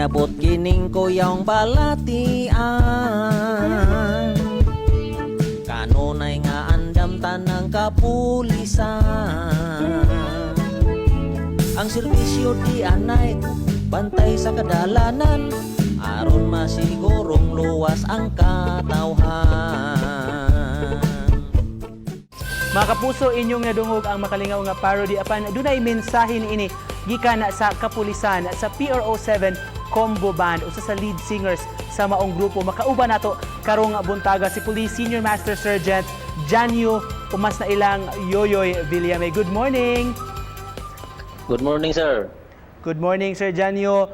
Niabot kining kuyang balatian, kanunay nga andam tanang kapulisan. Ang serbisyo di anay, bantay sa kadalanan, aron masigurong luwas ang katawhan. Mga kapuso, inyong nadungog ang makalingaw nga parody apan dunay mensahe niini gikan sa kapulisan sa PRO7 Combo Band usa sa lead singers sa maong grupo. Makauban nato karong buntaga si Police Senior Master Sergeant Janyo umas na ilang Yoyoy Villame. Good morning. Good morning, sir. Good morning, Sir Janyo.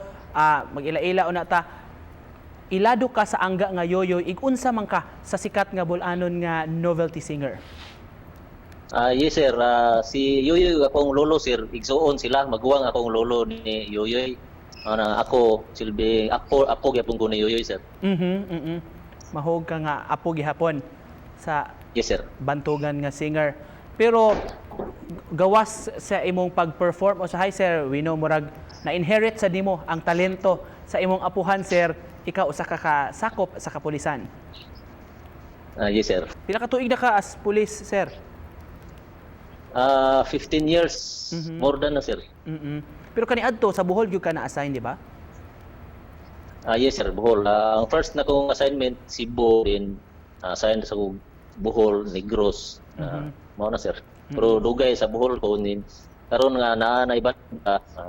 Mag-ila-ila una ta. Ilado ka sa angga nga Yoyoy, igunsa man ka sa sikat nga bulanon nga novelty singer. Yes, sir. Si Yoyoy akong lolo, sir. Igsuon sila. Maguwang akong lolo ni Yoyoy. Ako, silbi, ako gyapon ko ni Yoyoy, sir. Mahog ka nga apo gihapon sa Yes, sir. bantugan nga singer. Pero gawas sa imong pag-perform o sa hi sir, we know murag na-inherit sa nimo ang talento sa imong apuhan sir, ikaw usa ka sakop sa kapulisan. Yes, sir. Pila ka tuig na ka as pulis sir? 15 years, more than na, sir. Pero kaniadto sa Bohol gyud ka na-assign, di ba? Yes, sir. Bohol. Ang first na kong assignment, Cebu, din assigned sa Bohol, Negros. Mao na, sir. Pero dugay sa Bohol ko nin karon nga naa na iba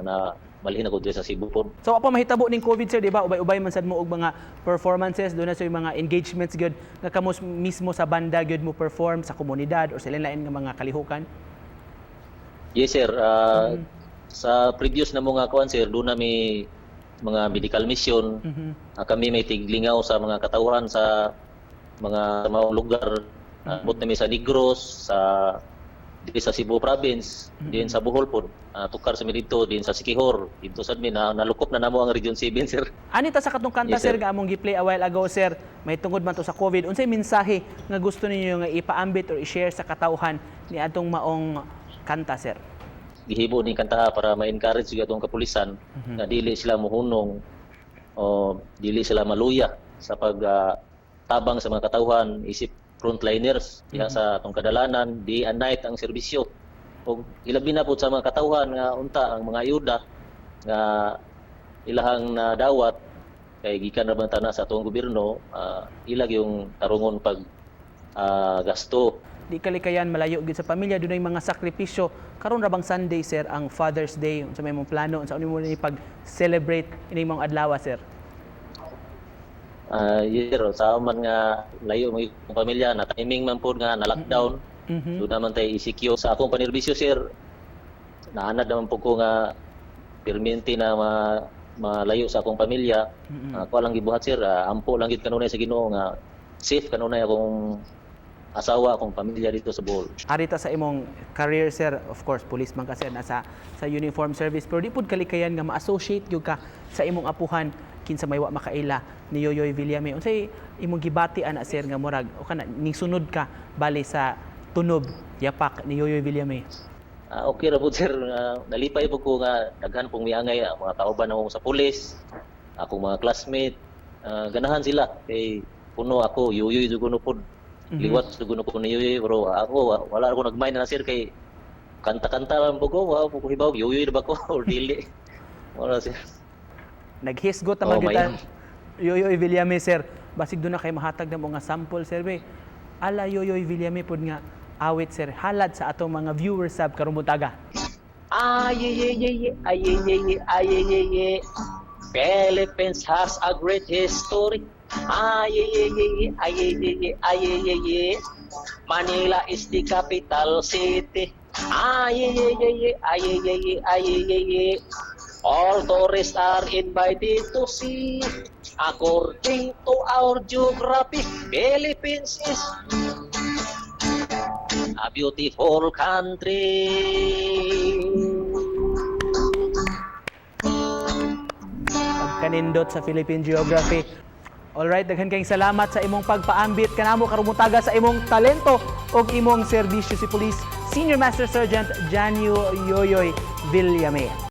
na malhin ako dito sa Cebu po. So apa mahitabo ning COVID sir, di ba? Ubay-ubay man sad mo og mga performances, doon na sa mga engagements gyud nga kamo mismo sa banda gyud mo perform sa komunidad o sa lain-lain nga mga kalihukan. Yes, sir. Sa previous na mga kuan, sir, doon na may mga medical mission. Kami may tiglingaw sa mga katawhan sa mga lugar. Abot na may sa Negros, dito sa Cebu Province, din sa Bohol po. Tukar sa dito, din sa Siquijor. Dito sa amin, nalukop na namo ang Region 7, sir. Anita sa katong kanta Yes, sir. sir nga among gi-play a while ago sir, may tungod man to sa COVID. Unsay mensahe nga gusto ninyo nga ipaambit or i-share sa katawhan ni atong maong kanta sir? Gihibo ni kanta para ma-encourage yung atong kapulisan na dili sila muhunong o dili sila maluya sa pagtabang sa mga katawhan, isip frontliners diha sa atong kadalanan, day and night ang serbisyo. O ilabi na po sa mga katawhan nga unta ang mga ayuda nga ilahang nadawat kay gikan ra man tana sa atong gobyerno, ilag yung tarungon pag gasto. Di kalikayan malayo gid sa pamilya, dunay mga sakripisyo. Karon ra bang Sunday sir ang Father's Day, unsa may mong plano, unsa mo ni pag-celebrate ini mong adlaw sir? Yes, sir. Sa man nga layo mo yung pamilya na timing man po nga na lockdown. Doon naman tayo isikyo sa akong panirbisyo, sir. Naanad naman po ko nga perminti na malayo sa akong pamilya. Ako lang gibuhat, sir. Ampo lang gid kanunay sa Ginoo nga safe kanunay akong asawa, akong pamilya dito sa Bohol. Arita sa imong career sir, of course police man ka sir nasa sa uniform service, pero di pud kalikayan nga ma-associate gyud ka sa imong apuhan kinsa may wa makaila ni Yoyoy Villame. Unsay imong gibati ana sir nga murag o kana ning sunod ka bali sa tunob yapak ni Yoyoy Villame? Okay ra po, sir. Nalipay po ko nga daghan pong miangay mga kauban ako sa pulis, akong mga classmate. Ganahan sila kay puno ako, Yoyoy dugo pod. Liwat dugo ko ni Yoyoy, pero ako wala ako nagmay na, sir, kay kanta-kanta lang po ko, wow, po ko hibaw, Yoyoy na ba ko or dili. Wala, sir. Naghisgot naman kita Yoyoy Villame sir, basig doon na kay mahatag na mga sample sir be. Ala Yoyoy Villame pod nga awit sir, halad sa atong mga viewers sab karong buntaga. Philippines has a great history. Manila is the capital city. All tourists are invited to see. According to our geography, Philippines is a beautiful country. Pagkanindot sa Philippine geography. Alright, daghan kayong salamat sa imong pagpaambit kanamo karong buntaga sa imong talento ug imong serbisyo si Police Senior Master Sergeant Janyo Yoyoy Villame.